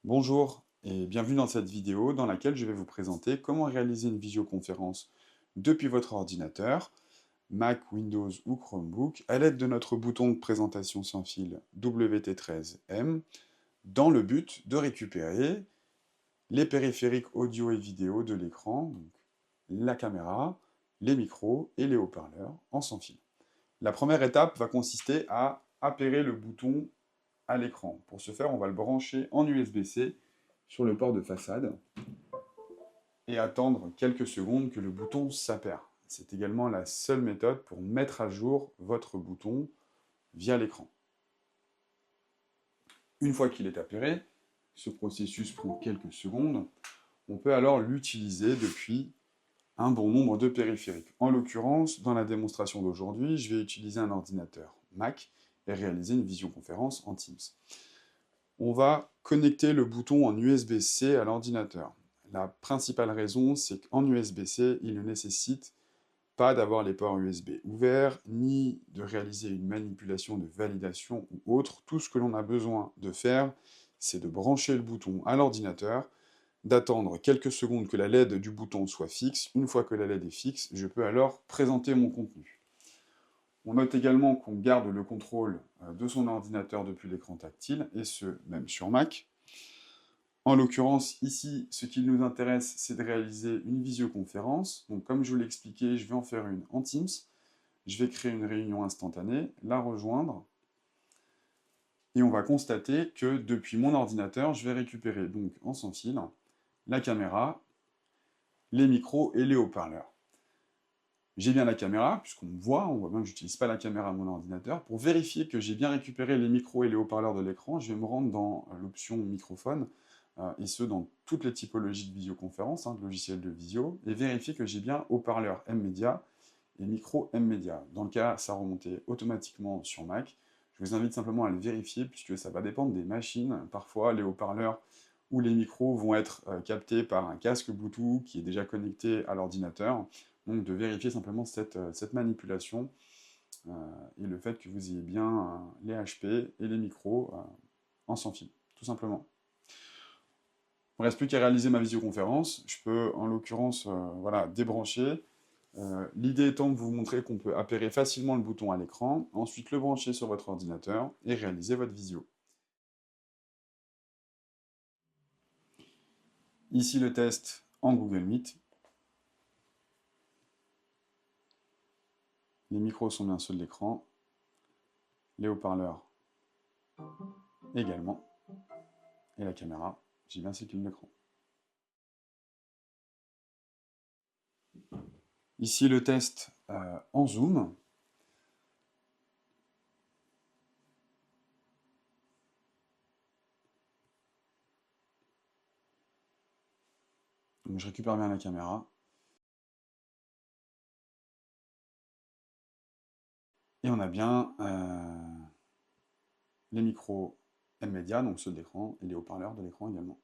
Bonjour et bienvenue dans cette vidéo dans laquelle je vais vous présenter comment réaliser une visioconférence depuis votre ordinateur, Mac, Windows ou Chromebook, à l'aide de notre bouton de présentation sans fil WT13M, dans le but de récupérer les périphériques audio et vidéo de l'écran, donc la caméra, les micros et les haut-parleurs en sans fil. La première étape va consister à appairer le bouton à l'écran. Pour ce faire, on va le brancher en USB-C sur le port de façade et attendre quelques secondes que le bouton s'appaire. C'est également la seule méthode pour mettre à jour votre bouton via l'écran. Une fois qu'il est appairé, ce processus prend quelques secondes, on peut alors l'utiliser depuis un bon nombre de périphériques. En l'occurrence, dans la démonstration d'aujourd'hui, je vais utiliser un ordinateur Mac et réaliser une visioconférence en Teams. On va connecter le bouton en USB-C à l'ordinateur. La principale raison, c'est qu'en USB-C, il ne nécessite pas d'avoir les ports USB ouverts, ni de réaliser une manipulation de validation ou autre. Tout ce que l'on a besoin de faire, c'est de brancher le bouton à l'ordinateur, d'attendre quelques secondes que la LED du bouton soit fixe. Une fois que la LED est fixe, je peux alors présenter mon contenu. On note également qu'on garde le contrôle de son ordinateur depuis l'écran tactile, et ce, même sur Mac. En l'occurrence, ici, ce qui nous intéresse, c'est de réaliser une visioconférence. Donc, comme je vous l'ai expliqué, je vais en faire une en Teams. Je vais créer une réunion instantanée, la rejoindre, et on va constater que depuis mon ordinateur, je vais récupérer donc en sans fil la caméra, les micros et les haut-parleurs. J'ai bien la caméra, puisqu'on me voit, on voit bien que je n'utilise pas la caméra à mon ordinateur. Pour vérifier que j'ai bien récupéré les micros et les haut-parleurs de l'écran, je vais me rendre dans l'option microphone, et ce dans toutes les typologies de visioconférence, de logiciels de visio, et vérifier que j'ai bien haut-parleur M-Media et micro M-Media. Dans le cas, ça remontait automatiquement sur Mac. Je vous invite simplement à le vérifier, puisque ça va dépendre des machines. Parfois, les haut-parleurs ou les micros vont être captés par un casque Bluetooth qui est déjà connecté à l'ordinateur. Donc de vérifier simplement cette manipulation et le fait que vous ayez bien les HP et les micros en sans fil, tout simplement. Il ne me reste plus qu'à réaliser ma visioconférence. Je peux en l'occurrence voilà, débrancher. L'idée étant de vous montrer qu'on peut appairer facilement le bouton à l'écran, ensuite le brancher sur votre ordinateur et réaliser votre visio. Ici le test en Google Meet. Les micros sont bien ceux de l'écran, les haut-parleurs également, et la caméra, j'ai bien sélectionné l'écran. Ici le test en zoom. Donc je récupère bien la caméra. Et on a bien les micros M-Media, donc ceux de l'écran, et les haut-parleurs de l'écran également.